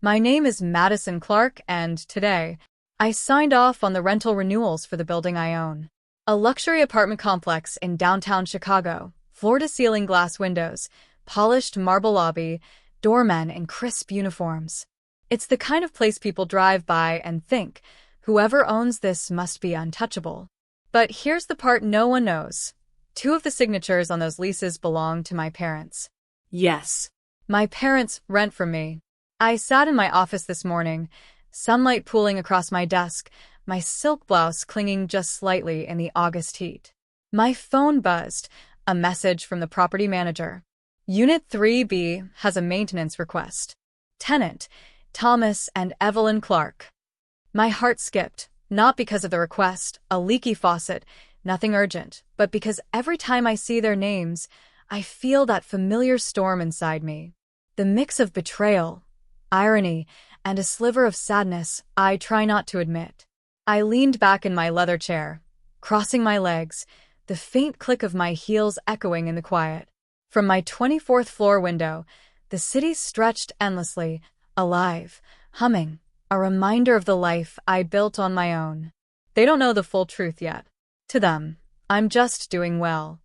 My name is Madison Clark, and today, I signed off on the rental renewals for the building I own. A luxury apartment complex in downtown Chicago, floor-to-ceiling glass windows, polished marble lobby, doormen in crisp uniforms. It's the kind of place people drive by and think, whoever owns this must be untouchable. But here's the part no one knows. 2 of the signatures on those leases belong to my parents. Yes, my parents rent from me. I sat in my office this morning, sunlight pooling across my desk, my silk blouse clinging just slightly in the August heat. My phone buzzed, a message from the property manager. Unit 3B has a maintenance request. Tenant, Thomas and Evelyn Clark. My heart skipped, not because of the request, a leaky faucet, nothing urgent, but because every time I see their names, I feel that familiar storm inside me. The mix of betrayal, irony, and a sliver of sadness I try not to admit. I leaned back in my leather chair, crossing my legs, the faint click of my heels echoing in the quiet. From my 24th floor window, the city stretched endlessly, alive, humming, a reminder of the life I built on my own. They don't know the full truth yet. To them, I'm just doing well.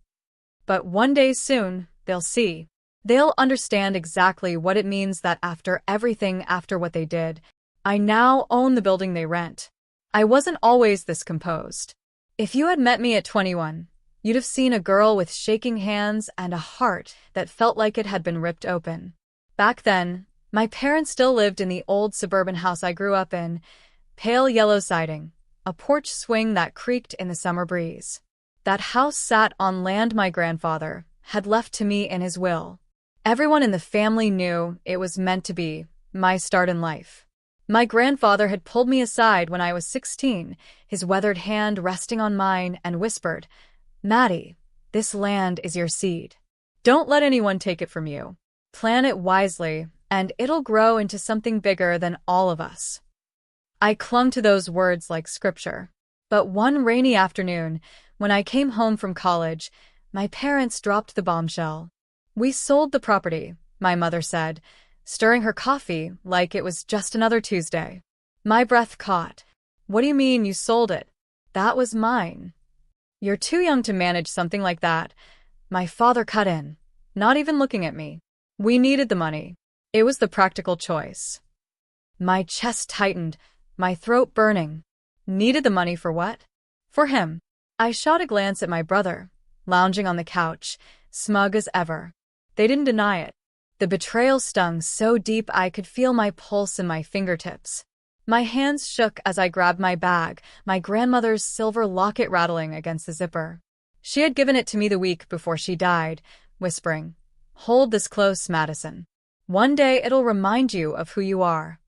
But one day soon, they'll see. They'll understand exactly what it means that after everything after what they did, I now own the building they rent. I wasn't always this composed. If you had met me at 21, you'd have seen a girl with shaking hands and a heart that felt like it had been ripped open. Back then, my parents still lived in the old suburban house I grew up in, pale yellow siding, a porch swing that creaked in the summer breeze. That house sat on land my grandfather had left to me in his will. Everyone in the family knew it was meant to be my start in life. My grandfather had pulled me aside when I was 16, his weathered hand resting on mine, and whispered, "Maddie, this land is your seed. Don't let anyone take it from you. Plan it wisely, and it'll grow into something bigger than all of us." I clung to those words like scripture. But one rainy afternoon, when I came home from college, my parents dropped the bombshell. "We sold the property," my mother said, stirring her coffee like it was just another Tuesday. My breath caught. "What do you mean you sold it? That was mine." "You're too young to manage something like that," my father cut in, not even looking at me. "We needed the money. It was the practical choice." My chest tightened, my throat burning. Needed the money for what? For him. I shot a glance at my brother, lounging on the couch, smug as ever. They didn't deny it. The betrayal stung so deep I could feel my pulse in my fingertips. My hands shook as I grabbed my bag, my grandmother's silver locket rattling against the zipper. She had given it to me the week before she died, whispering, "Hold this close, Madison. One day it'll remind you of who you are."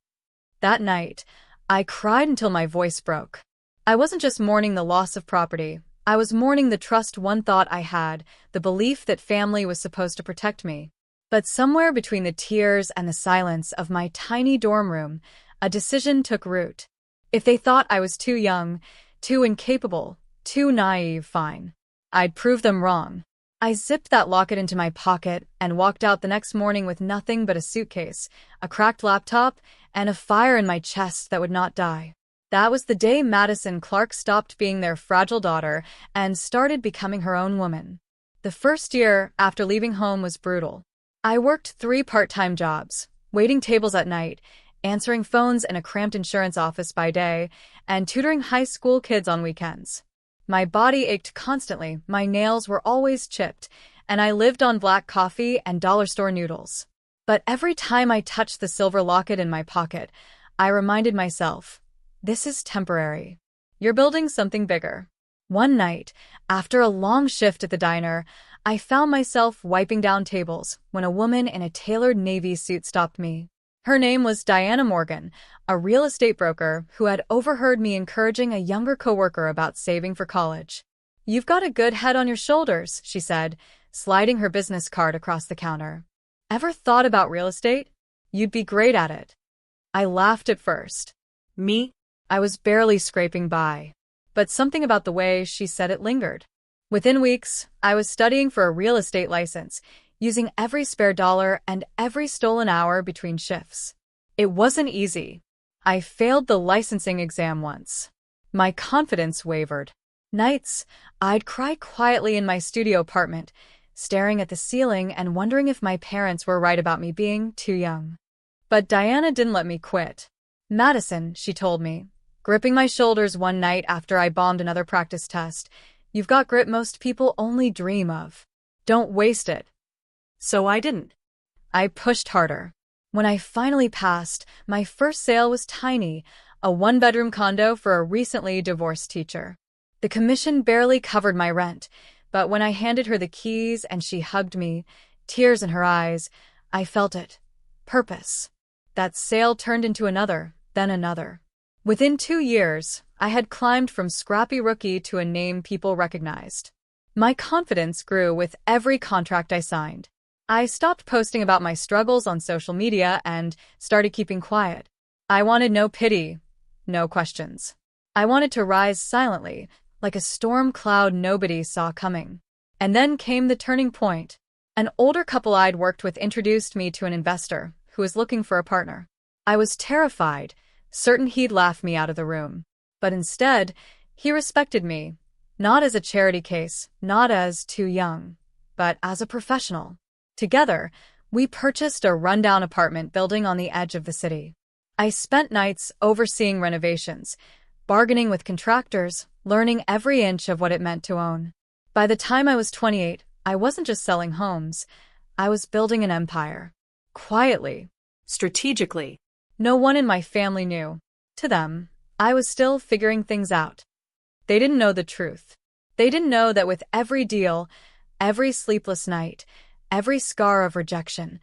That night, I cried until my voice broke. I wasn't just mourning the loss of property. I was mourning the trust one thought I had, the belief that family was supposed to protect me. But somewhere between the tears and the silence of my tiny dorm room, a decision took root. If they thought I was too young, too incapable, too naive, fine. I'd prove them wrong. I zipped that locket into my pocket and walked out the next morning with nothing but a suitcase, a cracked laptop, and a fire in my chest that would not die. That was the day Madison Clark stopped being their fragile daughter and started becoming her own woman. The first year after leaving home was brutal. I worked 3 part-time jobs, waiting tables at night, answering phones in a cramped insurance office by day, and tutoring high school kids on weekends. My body ached constantly, my nails were always chipped, and I lived on black coffee and dollar store noodles. But every time I touched the silver locket in my pocket, I reminded myself, this is temporary. You're building something bigger. One night, after a long shift at the diner, I found myself wiping down tables when a woman in a tailored navy suit stopped me. Her name was Diana Morgan, a real estate broker who had overheard me encouraging a younger coworker about saving for college. "You've got a good head on your shoulders," she said, sliding her business card across the counter. "Ever thought about real estate? You'd be great at it." I laughed at first. Me? I was barely scraping by. But something about the way she said it lingered. Within weeks, I was studying for a real estate license, using every spare dollar and every stolen hour between shifts. It wasn't easy. I failed the licensing exam once. My confidence wavered. Nights, I'd cry quietly in my studio apartment, staring at the ceiling and wondering if my parents were right about me being too young. But Diana didn't let me quit. "Madison," she told me, gripping my shoulders one night after I bombed another practice test, "you've got grit most people only dream of. Don't waste it." So I didn't. I pushed harder. When I finally passed, my first sale was tiny, a one-bedroom condo for a recently divorced teacher. The commission barely covered my rent, but when I handed her the keys and she hugged me, tears in her eyes, I felt it. Purpose. That sale turned into another, then another. Within 2 years, I had climbed from scrappy rookie to a name people recognized. My confidence grew with every contract I signed. I stopped posting about my struggles on social media and started keeping quiet. I wanted no pity, no questions. I wanted to rise silently, like a storm cloud nobody saw coming. And then came the turning point. An older couple I'd worked with introduced me to an investor who was looking for a partner. I was terrified, certain he'd laugh me out of the room. But instead, he respected me, not as a charity case, not as too young, but as a professional. Together, we purchased a rundown apartment building on the edge of the city. I spent nights overseeing renovations, bargaining with contractors, learning every inch of what it meant to own. By the time I was 28, I wasn't just selling homes, I was building an empire. Quietly. Strategically. No one in my family knew. To them, I was still figuring things out. They didn't know the truth. They didn't know that with every deal, every sleepless night, every scar of rejection,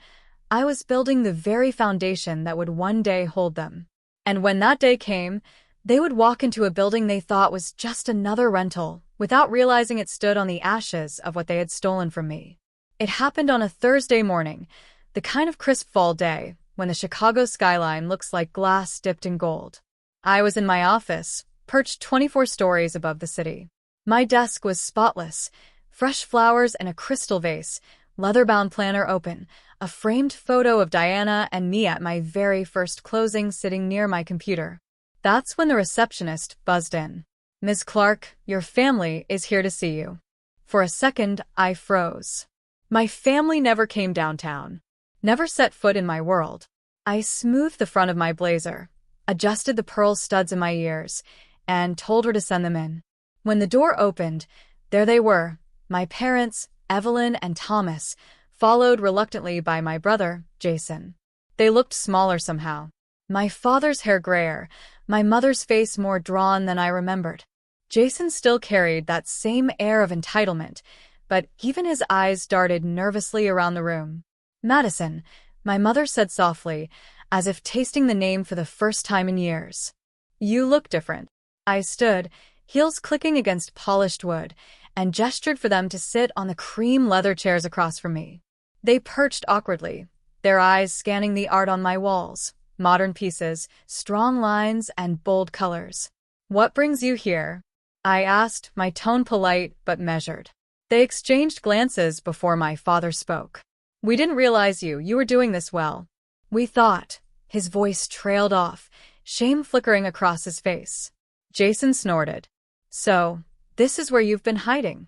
I was building the very foundation that would one day hold them. And when that day came, they would walk into a building they thought was just another rental, without realizing it stood on the ashes of what they had stolen from me. It happened on a Thursday morning, the kind of crisp fall day when the Chicago skyline looks like glass dipped in gold. I was in my office, perched 24 stories above the city. My desk was spotless, fresh flowers in a crystal vase, leather-bound planner open, a framed photo of Diana and me at my very first closing sitting near my computer. That's when the receptionist buzzed in. "Ms. Clark, your family is here to see you." For a second, I froze. My family never came downtown, never set foot in my world. I smoothed the front of my blazer, adjusted the pearl studs in my ears, and told her to send them in. When the door opened, there they were, my parents, Evelyn and Thomas, followed reluctantly by my brother, Jason. They looked smaller somehow. My father's hair grayer, my mother's face more drawn than I remembered. Jason still carried that same air of entitlement, but even his eyes darted nervously around the room. "Madison," my mother said softly, as if tasting the name for the first time in years. "You look different." I stood, heels clicking against polished wood, and gestured for them to sit on the cream leather chairs across from me. They perched awkwardly, their eyes scanning the art on my walls, modern pieces, strong lines, and bold colors. "What brings you here?" I asked, my tone polite but measured. They exchanged glances before my father spoke. "We didn't realize you were doing this well. We thought." His voice trailed off, shame flickering across his face. Jason snorted. "So, this is where you've been hiding."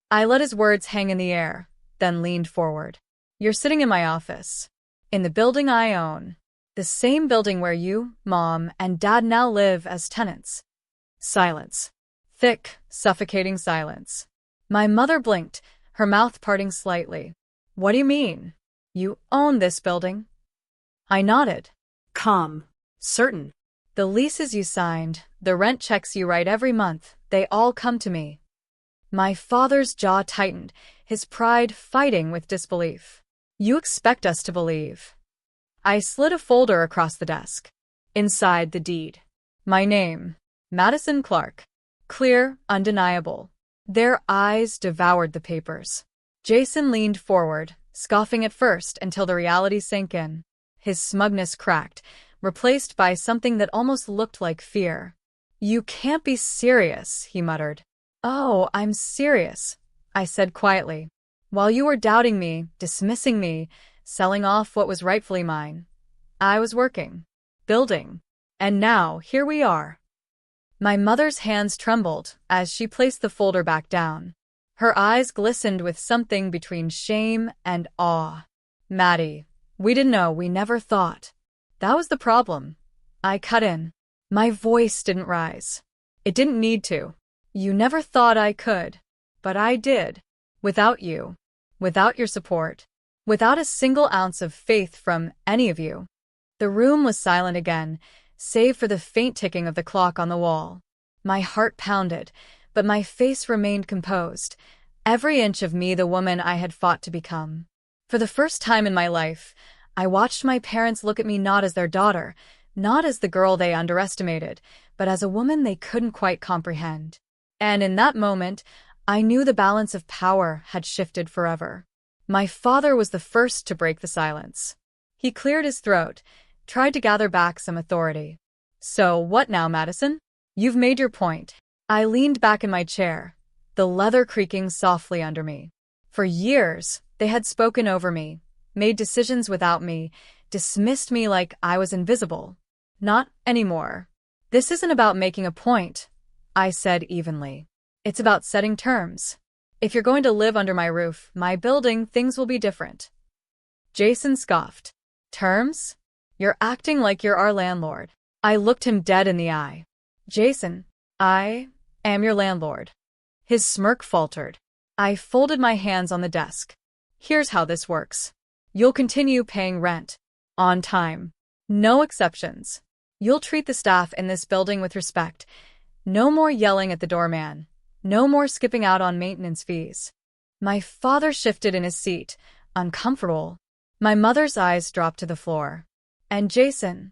I let his words hang in the air, then leaned forward. "You're sitting in my office. In the building I own. The same building where you, Mom, and Dad now live as tenants." Silence. Thick, suffocating silence. My mother blinked, her mouth parting slightly. "What do you mean? You own this building?" I nodded. Calm. Certain. "The leases you signed, the rent checks you write every month, they all come to me." My father's jaw tightened, his pride fighting with disbelief. "You expect us to believe." I slid a folder across the desk. Inside the deed. My name. Madison Clark. Clear, undeniable. Their eyes devoured the papers. Jason leaned forward, scoffing at first until the reality sank in. His smugness cracked, replaced by something that almost looked like fear. "You can't be serious," he muttered. "Oh, I'm serious," I said quietly. "While you were doubting me, dismissing me, selling off what was rightfully mine, I was working, building, and now here we are. My mother's hands trembled as she placed the folder back down. Her eyes glistened with something between shame and awe. Maddie, we didn't know, we never thought. That was the problem. I cut in. My voice didn't rise. It didn't need to. You never thought I could. But I did. Without you. Without your support. Without a single ounce of faith from any of you. The room was silent again, save for the faint ticking of the clock on the wall. My heart pounded, but my face remained composed, every inch of me the woman I had fought to become. For the first time in my life, I watched my parents look at me not as their daughter, not as the girl they underestimated, but as a woman they couldn't quite comprehend. And in that moment, I knew the balance of power had shifted forever. My father was the first to break the silence. He cleared his throat, tried to gather back some authority. So what now, Madison? You've made your point. I leaned back in my chair, the leather creaking softly under me. For years, they had spoken over me, made decisions without me, dismissed me like I was invisible. Not anymore. This isn't about making a point, I said evenly. It's about setting terms. If you're going to live under my roof, my building, things will be different. Jason scoffed. Terms? You're acting like you're our landlord. I looked him dead in the eye. Jason, I am your landlord. His smirk faltered. I folded my hands on the desk. Here's how this works. You'll continue paying rent. On time. No exceptions. You'll treat the staff in this building with respect. No more yelling at the doorman. No more skipping out on maintenance fees. My father shifted in his seat, uncomfortable. My mother's eyes dropped to the floor. And Jason,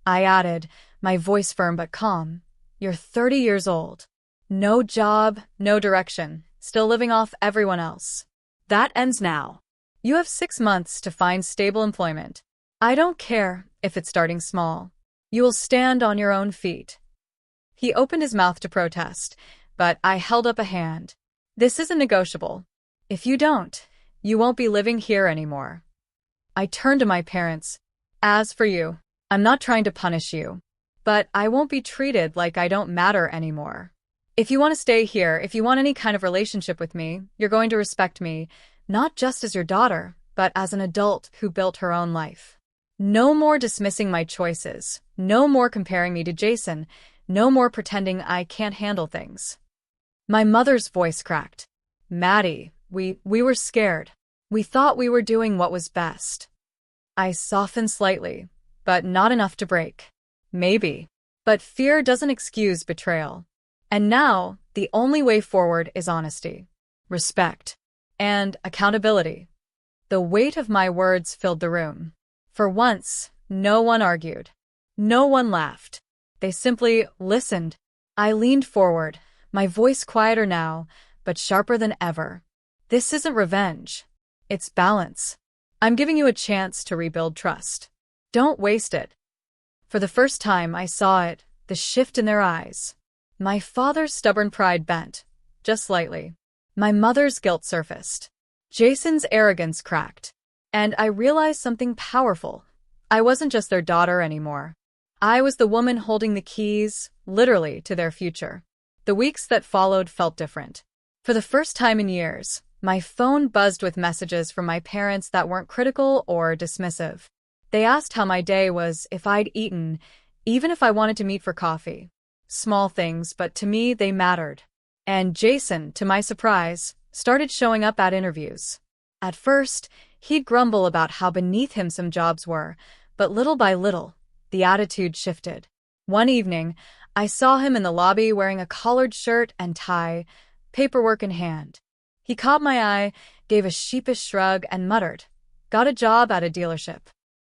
I added, my voice firm but calm, you're 30 years old. No job, no direction, still living off everyone else. That ends now. You have 6 months to find stable employment. I don't care if it's starting small. You will stand on your own feet. He opened his mouth to protest, but I held up a hand. This isn't negotiable. If you don't, you won't be living here anymore. I turned to my parents. As for you, I'm not trying to punish you, but I won't be treated like I don't matter anymore. If you want to stay here, if you want any kind of relationship with me, you're going to respect me, not just as your daughter, but as an adult who built her own life. No more dismissing my choices. No more comparing me to Jason. No more pretending I can't handle things. My mother's voice cracked. Maddie, we were scared. We thought we were doing what was best. I softened slightly, but not enough to break. Maybe. But fear doesn't excuse betrayal. And now, the only way forward is honesty, respect, and accountability. The weight of my words filled the room. For once, no one argued. No one laughed. They simply listened. I leaned forward, my voice quieter now, but sharper than ever. This isn't revenge. It's balance. I'm giving you a chance to rebuild trust. Don't waste it. For the first time, I saw it, the shift in their eyes. My father's stubborn pride bent, just slightly. My mother's guilt surfaced. Jason's arrogance cracked. And I realized something powerful. I wasn't just their daughter anymore. I was the woman holding the keys, literally, to their future. The weeks that followed felt different. For the first time in years, my phone buzzed with messages from my parents that weren't critical or dismissive. They asked how my day was, if I'd eaten, even if I wanted to meet for coffee. Small things, but to me they mattered. And Jason, to my surprise, started showing up at interviews. At first, he'd grumble about how beneath him some jobs were, but little by little, the attitude shifted. One evening, I saw him in the lobby wearing a collared shirt and tie, paperwork in hand. He caught my eye, gave a sheepish shrug, and muttered, "Got a job at a dealership.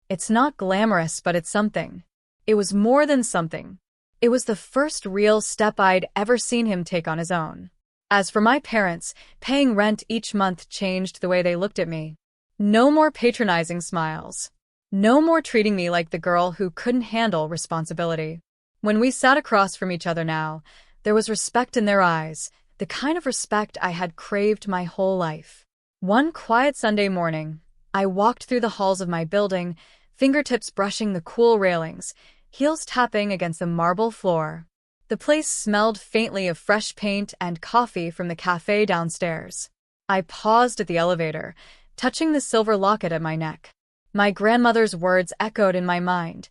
It's not glamorous, but it's something." It was more than something. It was the first real step I'd ever seen him take on his own. As for my parents, paying rent each month changed the way they looked at me. No more patronizing smiles. No more treating me like the girl who couldn't handle responsibility. When we sat across from each other now, there was respect in their eyes, the kind of respect I had craved my whole life. One quiet Sunday morning, I walked through the halls of my building, fingertips brushing the cool railings, heels tapping against the marble floor. The place smelled faintly of fresh paint and coffee from the cafe downstairs. I paused at the elevator, touching the silver locket at my neck. My grandmother's words echoed in my mind.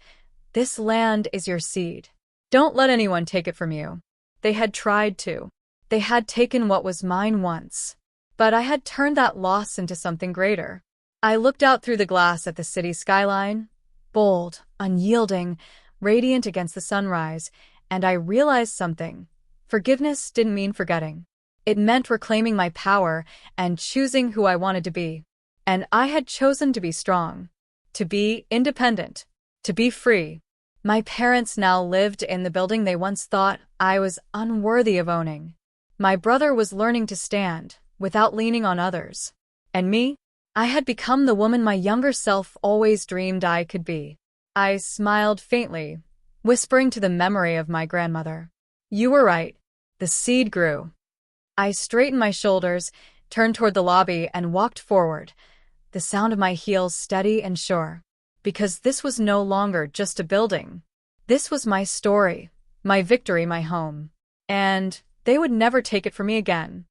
"This land is your seed. Don't let anyone take it from you." They had tried to. They had taken what was mine once. But I had turned that loss into something greater. I looked out through the glass at the city skyline, bold, unyielding, radiant against the sunrise, and I realized something. Forgiveness didn't mean forgetting. It meant reclaiming my power and choosing who I wanted to be. And I had chosen to be strong, to be independent, to be free. My parents now lived in the building they once thought I was unworthy of owning. My brother was learning to stand without leaning on others. And me? I had become the woman my younger self always dreamed I could be. I smiled faintly, whispering to the memory of my grandmother. "You were right. The seed grew." I straightened my shoulders, turned toward the lobby, and walked forward, the sound of my heels steady and sure. Because this was no longer just a building. This was my story, my victory, my home. And they would never take it from me again.